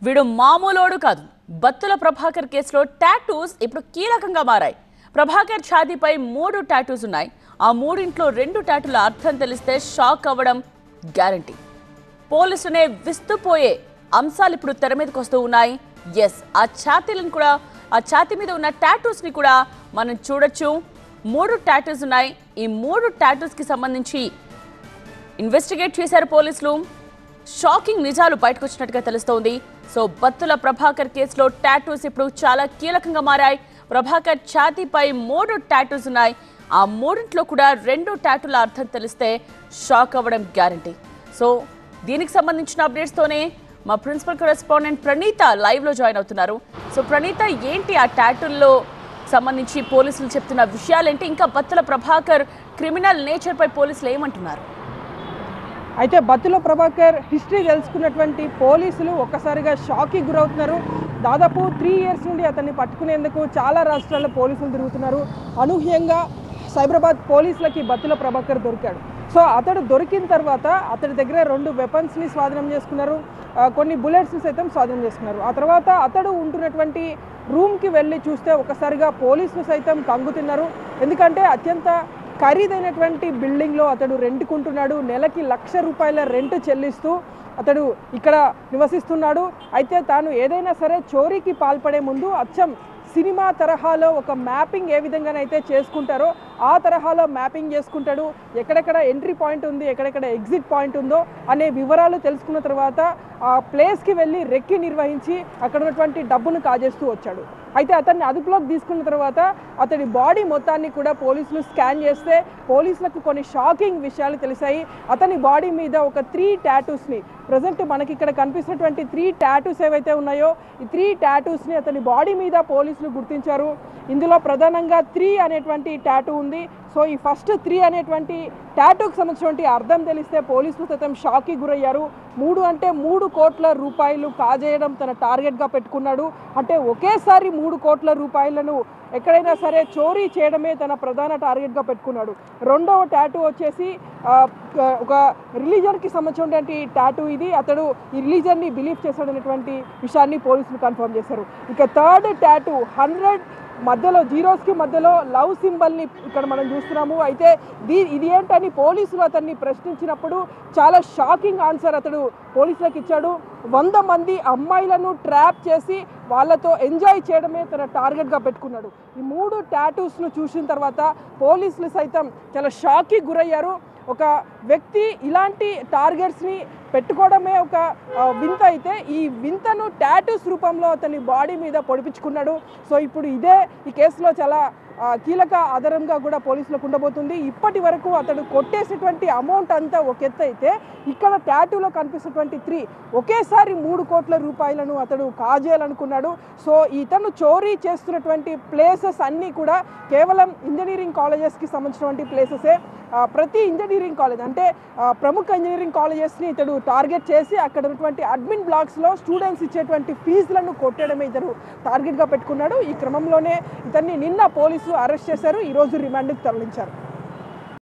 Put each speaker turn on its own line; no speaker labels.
వీడు మామూలోడు కాదు. బత్తుల ప్రభాకర్ కేసులో టాటూస్ ఇప్పుడు కీలకంగా మారాయి. ప్రభాకర్ ఛాతీపై 3 టాటూస్ ఉన్నాయి. ఆ మూడింట్లో 2 టాటూల అర్థం తెలిస్తే షాక్ అవ్వడం గ్యారంటీ. పోలీసులనే విస్తుపోయే అంశాలు ఇప్పుడు తెర మీదకి వస్తూ ఉన్నాయి. ఎస్, ఆ ఛాతీ మీద ఉన్న టాటూస్ ని కూడా మనం చూడొచ్చు. 3 టాటూస్ ఉన్నాయి. ఈ 3 టాటూస్ కి సంబంధించి ఇన్వెస్టిగేట్ చేశారు పోలీసులు. షాకింగ్ నిజాలు బయటకు వచ్చినట్టుగా తెలుస్తోంది. సో బత్తుల ప్రభాకర్ కేసులో టాటూస్ ఇప్పుడు చాలా కీలకంగా మారాయి. ప్రభాకర్ ఛాతీపై 3 టాటూస్ ఉన్నాయి. ఆ మూడింట్లో కూడా 2 టాటూల అర్థం తెలిస్తే షాక్ అవ్వడం గ్యారంటీ. సో దీనికి సంబంధించిన అప్డేట్స్తోనే మా ప్రిన్సిపల్ కరెస్పాండెంట్ ప్రణీత లైవ్లో జాయిన్ అవుతున్నారు. సో ప్రణీత, ఏంటి ఆ టాటూల్లో సంబంధించి పోలీసులు చెప్తున్న విషయాలేంటి? ఇంకా బత్తుల ప్రభాకర్ క్రిమినల్ నేచర్పై పోలీసులు ఏమంటున్నారు?
అయితే బత్తుల ప్రభాకర్ హిస్టరీ తెలుసుకున్నటువంటి పోలీసులు ఒక్కసారిగా షాక్కి గురవుతున్నారు. దాదాపు 3 ఇయర్స్ నుండి అతన్ని పట్టుకునేందుకు చాలా రాష్ట్రాల్లో పోలీసులు తిరుగుతున్నారు. అనూహ్యంగా సైబరాబాద్ పోలీసులకి బత్తుల ప్రభాకర్ దొరికాడు. సో అతడు దొరికిన తర్వాత అతడి దగ్గర 2 వెపన్స్ని స్వాధీనం చేసుకున్నారు, కొన్ని బుల్లెట్స్ని సైతం స్వాధీనం చేసుకున్నారు. ఆ తర్వాత అతడు ఉంటున్నటువంటి రూమ్కి వెళ్ళి చూస్తే ఒక్కసారిగా పోలీసులు సైతం కంగుతిన్నారు. ఎందుకంటే అత్యంత ఖరీదైనటువంటి బిల్డింగ్లో అతడు రెంట్కుంటున్నాడు. నెలకి ₹1,00,000 రెంట్ చెల్లిస్తూ అతడు ఇక్కడ నివసిస్తున్నాడు. అయితే తాను ఏదైనా సరే చోరీకి పాల్పడే ముందు అచ్చం సినిమా తరహాలో ఒక మ్యాపింగ్ ఏ విధంగానైతే చేసుకుంటారో ఆ తరహాలో మ్యాపింగ్ చేసుకుంటాడు. ఎక్కడెక్కడ ఎంట్రీ పాయింట్ ఉంది, ఎక్కడెక్కడ ఎగ్జిట్ పాయింట్ ఉందో అనే వివరాలు తెలుసుకున్న తర్వాత ఆ ప్లేస్కి వెళ్ళి రెక్కి నిర్వహించి అక్కడ ఉన్నటువంటి డబ్బును కాజేస్తూ వచ్చాడు. అయితే అతన్ని అదుపులోకి తీసుకున్న తర్వాత అతడి బాడీ మొత్తాన్ని కూడా పోలీసులు స్కాన్ చేస్తే పోలీసులకు కొన్ని షాకింగ్ విషయాలు తెలిసాయి. అతని బాడీ మీద ఒక 3 టాటూస్ని, ప్రజెంట్ మనకి ఇక్కడ కనిపిస్తున్నటువంటి 3 టాటూస్ ఏవైతే ఉన్నాయో ఈ 3 టాటూస్ని అతని బాడీ మీద పోలీసులు గుర్తించారు. ఇందులో ప్రధానంగా 3 అనేటువంటి టాటూ ఉంది. సో ఈ ఫస్ట్ 3 అనేటువంటి టాటూకి సంబంధించినటువంటి అర్థం తెలిస్తే పోలీసులు సైతం షాక్కి గురయ్యారు. 3 అంటే 3 కోట్ల రూపాయలు కాజేయడం తన టార్గెట్గా పెట్టుకున్నాడు. అంటే ఒకేసారి 3 కోట్ల రూపాయలను ఎక్కడైనా సరే చోరీ చేయడమే తన ప్రధాన టార్గెట్గా పెట్టుకున్నాడు. రెండవ టాటూ వచ్చేసి ఒక రిలీజన్కి సంబంధించినటువంటి టాటూ ఇది. అతడు ఈ రిలీజన్ని బిలీవ్ చేశాడనేటువంటి విషయాన్ని పోలీసులు కన్ఫర్మ్ చేశారు. ఇక థర్డ్ టాటూ 100 మధ్యలో జీరోస్కి మధ్యలో లవ్ సింబల్ని ఇక్కడ మనం చూస్తున్నాము. అయితే ఇది ఏంటని పోలీసులు అతన్ని ప్రశ్నించినప్పుడు చాలా షాకింగ్ ఆన్సర్ అతడు పోలీసులకు ఇచ్చాడు. 100 మంది అమ్మాయిలను ట్రాప్ చేసి వాళ్ళతో ఎంజాయ్ చేయడమే తన టార్గెట్గా పెట్టుకున్నాడు. ఈ 3 టాటూస్ను చూసిన తర్వాత పోలీసులు సైతం చాలా షాక్కి గురయ్యారు. ఒక వ్యక్తి ఇలాంటి టార్గెట్స్ని పెట్టుకోవడమే ఒక వింత అయితే ఈ వింతను టాటూస్ రూపంలో అతని బాడీ మీద పొడిపించుకున్నాడు. సో ఇప్పుడు ఇదే ఈ కేసులో చాలా కీలక ఆధారంగా కూడా పోలీసులకు ఉండబోతుంది. ఇప్పటి వరకు అతడు కొట్టేసినటువంటి అమౌంట్ అంతా ఒక ఎత్తు అయితే ఇక్కడ టాటూలో కనిపిస్తున్నటువంటి 3 ఒకేసారి 3 కోట్ల రూపాయలను అతడు కాజేయాలనుకున్నాడు. సో ఇతను చోరీ చేస్తున్నటువంటి ప్లేసెస్ అన్నీ కూడా కేవలం ఇంజనీరింగ్ కాలేజెస్కి సంబంధించినటువంటి ప్లేసెసే. ప్రతి ఇంజనీరింగ్ కాలేజ్ అంటే ప్రముఖ ఇంజనీరింగ్ కాలేజెస్ని ఇతడు టార్గెట్ చేసి అక్కడ ఉన్నటువంటి అడ్మిన్ బ్లాక్స్లో స్టూడెంట్స్ ఇచ్చేటువంటి ఫీజులను కొట్టడమే ఇతడు టార్గెట్గా పెట్టుకున్నాడు. ఈ క్రమంలోనే ఇతన్ని నిన్న పోలీసులు అరెస్ట్ చేశారు. ఈరోజు రిమాండ్కి తరలించారు.